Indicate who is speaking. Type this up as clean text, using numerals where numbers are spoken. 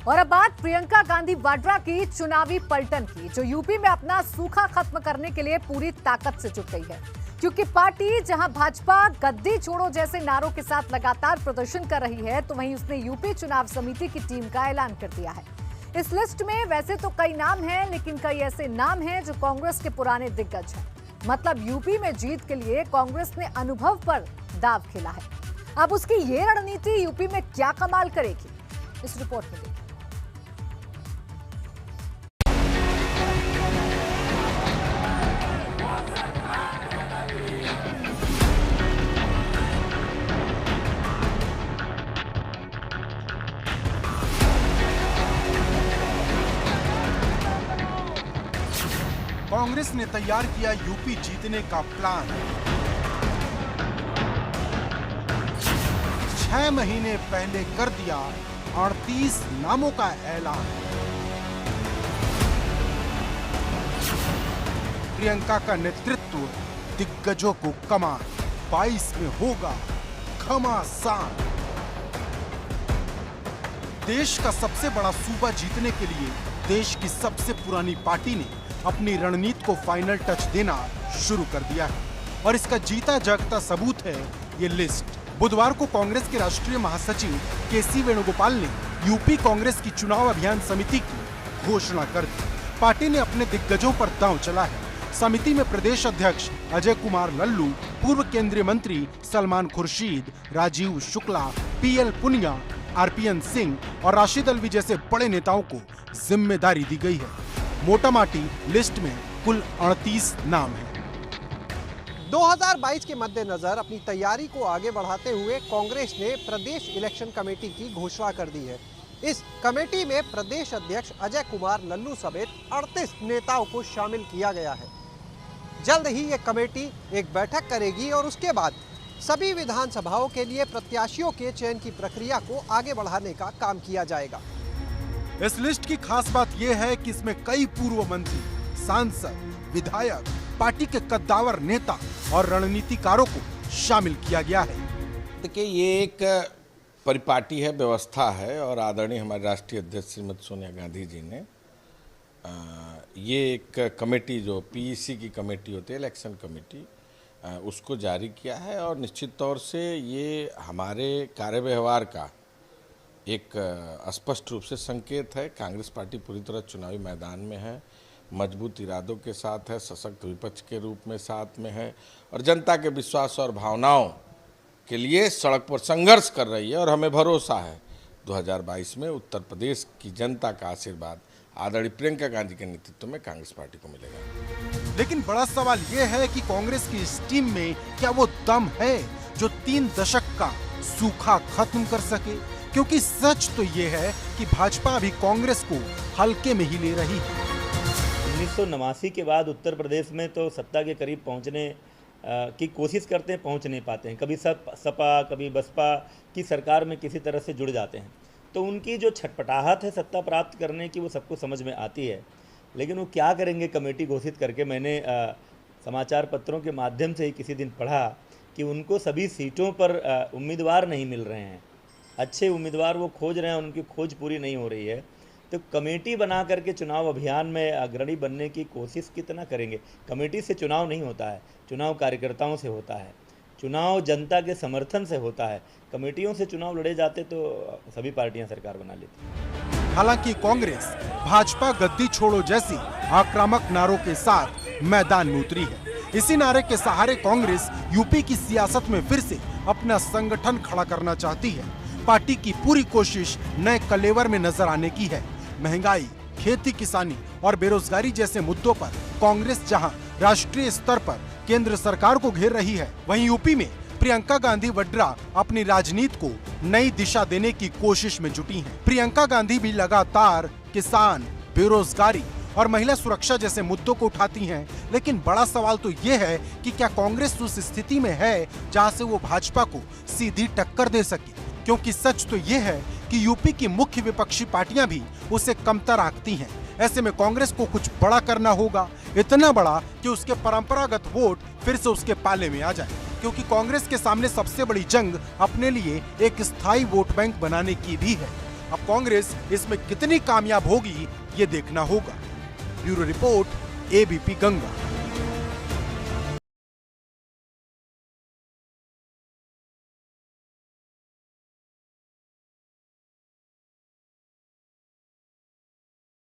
Speaker 1: और अब बात प्रियंका गांधी वाड्रा की चुनावी पलटन की, जो यूपी में अपना सूखा खत्म करने के लिए पूरी ताकत से जुट गई है। क्योंकि पार्टी जहां भाजपा गद्दी छोड़ो जैसे नारों के साथ लगातार प्रदर्शन कर रही है, तो वहीं उसने यूपी चुनाव समिति की टीम का ऐलान कर दिया है। इस लिस्ट में वैसे तो कई नाम हैं, लेकिन कई ऐसे नाम हैं जो कांग्रेस के पुराने दिग्गज हैं। मतलब यूपी में जीत के लिए कांग्रेस ने अनुभव पर दांव खेला है। अब उसकी ये रणनीति यूपी में क्या कमाल करेगी, इस रिपोर्ट में देखिए।
Speaker 2: कांग्रेस ने तैयार किया यूपी जीतने का प्लान। 6 महीने पहले कर दिया 38 नामों का ऐलान। प्रियंका का नेतृत्व, दिग्गजों को कमान, 22 में होगा घमासान। देश का सबसे बड़ा सूबा जीतने के लिए देश की सबसे पुरानी पार्टी ने अपनी रणनीति को फाइनल टच देना शुरू कर दिया है और इसका जीता जागता सबूत है ये लिस्ट। बुधवार को कांग्रेस के राष्ट्रीय महासचिव केसी वेणुगोपाल ने यूपी कांग्रेस की चुनाव अभियान समिति की घोषणा कर दी। पार्टी ने अपने दिग्गजों पर दांव चला है। समिति में प्रदेश अध्यक्ष अजय कुमार लल्लू, पूर्व केंद्रीय मंत्री सलमान खुर्शीद, राजीव शुक्ला, पीएल पुनिया, आरपीएन सिंह और राशिद अल्वी जैसे बड़े नेताओं को जिम्मेदारी दी गई है। मोटामाटी लिस्ट में कुल 38 नाम हैं।
Speaker 3: 2022 के मद्देनजर अपनी तैयारी को आगे बढ़ाते हुए कांग्रेस ने प्रदेश इलेक्शन कमेटी की घोषणा कर दी है। इस कमेटी में प्रदेश अध्यक्ष अजय कुमार लल्लू समेत 38 नेताओं को शामिल किया गया है। जल्द ही ये कमेटी एक बैठक करेगी और उसके बाद सभी विधानसभाओं के लिए प्रत्याशियों के चयन की प्रक्रिया को आगे बढ़ाने का काम किया जाएगा।
Speaker 2: इस लिस्ट की खास बात यह है कि इसमें कई पूर्व मंत्री, सांसद, विधायक, पार्टी के कद्दावर नेता और रणनीतिकारों को शामिल किया गया है।
Speaker 4: देखिए, ये एक परिपाटी है, व्यवस्था है और आदरणीय हमारे राष्ट्रीय अध्यक्ष श्रीमती सोनिया गांधी जी ने ये एक कमेटी, जो पीईसी की कमेटी होती है, इलेक्शन कमेटी, उसको जारी किया है और निश्चित तौर से ये हमारे कार्य व्यवहार का एक स्पष्ट रूप से संकेत है। कांग्रेस पार्टी पूरी तरह चुनावी मैदान में है, मजबूत इरादों के साथ है, सशक्त विपक्ष के रूप में साथ में है और जनता के विश्वास और भावनाओं के लिए सड़क पर संघर्ष कर रही है। और हमें भरोसा है 2022 में उत्तर प्रदेश की जनता का आशीर्वाद आदरणीय प्रियंका गांधी के नेतृत्व में कांग्रेस पार्टी को मिलेगा।
Speaker 2: लेकिन बड़ा सवाल यह है कि कांग्रेस की इस टीम में क्या वो दम है जो 3 दशक का सूखा खत्म कर सके? क्योंकि सच तो ये है कि भाजपा अभी कांग्रेस को हल्के में ही ले रही है।
Speaker 5: 1989 के बाद उत्तर प्रदेश में तो सत्ता के करीब पहुंचने की कोशिश करते हैं, पहुंच नहीं पाते हैं। कभी सपा, कभी बसपा की सरकार में किसी तरह से जुड़ जाते हैं, तो उनकी जो छटपटाहट है सत्ता प्राप्त करने की, वो सबको समझ में आती है। लेकिन वो क्या करेंगे कमेटी घोषित करके? मैंने समाचार पत्रों के माध्यम से ही किसी दिन पढ़ा कि उनको सभी सीटों पर उम्मीदवार नहीं मिल रहे हैं, अच्छे उम्मीदवार वो खोज रहे हैं, उनकी खोज पूरी नहीं हो रही है। तो कमेटी बना करके चुनाव अभियान में अग्रणी बनने की कोशिश कितना करेंगे? कमेटी से चुनाव नहीं होता है, चुनाव कार्यकर्ताओं से होता है, चुनाव जनता के समर्थन से होता है। कमेटियों से चुनाव लड़े जाते तो सभी पार्टियां सरकार बना लेती।
Speaker 2: हालांकि कांग्रेस भाजपा गद्दी छोड़ो जैसी आक्रामक नारों के साथ मैदान में उतरी है। इसी नारे के सहारे कांग्रेस यूपी की सियासत में फिर से अपना संगठन खड़ा करना चाहती है। पार्टी की पूरी कोशिश नए कलेवर में नजर आने की है। महंगाई, खेती किसानी और बेरोजगारी जैसे मुद्दों पर कांग्रेस जहां राष्ट्रीय स्तर पर केंद्र सरकार को घेर रही है, वहीं यूपी में प्रियंका गांधी वाड्रा अपनी राजनीति को नई दिशा देने की कोशिश में जुटी हैं। प्रियंका गांधी भी लगातार किसान, बेरोजगारी और महिला सुरक्षा जैसे मुद्दों को उठाती हैं। लेकिन बड़ा सवाल तो ये है कि क्या कांग्रेस उस स्थिति में है जहां से वो भाजपा को सीधी टक्कर दे सके? क्योंकि सच तो ये है कि यूपी की मुख्य विपक्षी पार्टियां भी उसे कमतर आंकती हैं। ऐसे में कांग्रेस को कुछ बड़ा करना होगा, इतना बड़ा कि उसके परंपरागत वोट फिर से उसके पाले में आ जाए। क्योंकि कांग्रेस के सामने सबसे बड़ी जंग अपने लिए एक स्थायी वोट बैंक बनाने की भी है। अब कांग्रेस इसमें कितनी कामयाब होगी ये देखना होगा। Bureau report, ABP Ganga.